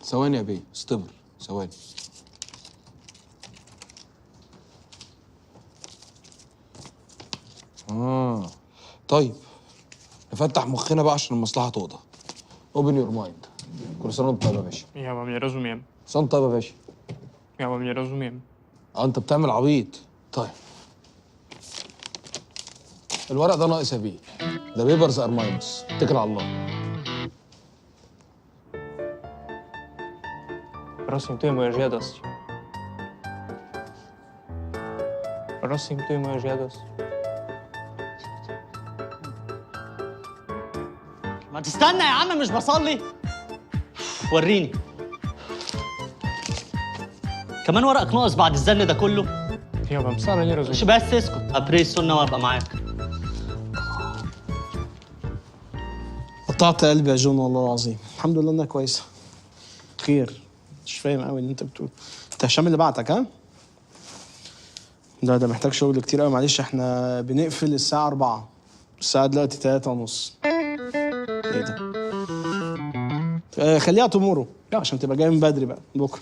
ثواني يا بيه، استبر ثواني. طيب نفتح مخنا بقى عشان المصلحة تقضى. اوبن يور مايند. كل سنة وانت طيب يا باشا. Ja mam nie rozumiem. سنة طيب يا باشا. Ja mam nie rozumiem. انت بتعمل عبيط. طيب الورق ده ناقص يا بيه. ده بيبرز ار ماينس. اتكل على الله. Prosím, tu je moja žiadosť. Prosím, tu je moja žiadosť. ما تستنى يا عم، مش بصلي. وريني كمان ورقك ناقص بعد الزن ده كله. Ja wam wcale nie rozumiem. مش بس اسكت، ابري السنه وابقى معاك. قطعت قلبي يا جون والله العظيم. الحمد لله انها كويسه. خير. مش فاهم قوي اللي انت بتقول. انت هشام اللي بعتك ها؟ ده محتاج شغل كتير قوي. معلش احنا بنقفل الساعه 4. الساعه دلوقتي 3:30. ايه ده؟ خليها تمورو عشان تبقى جاي من بدري بقى بكره.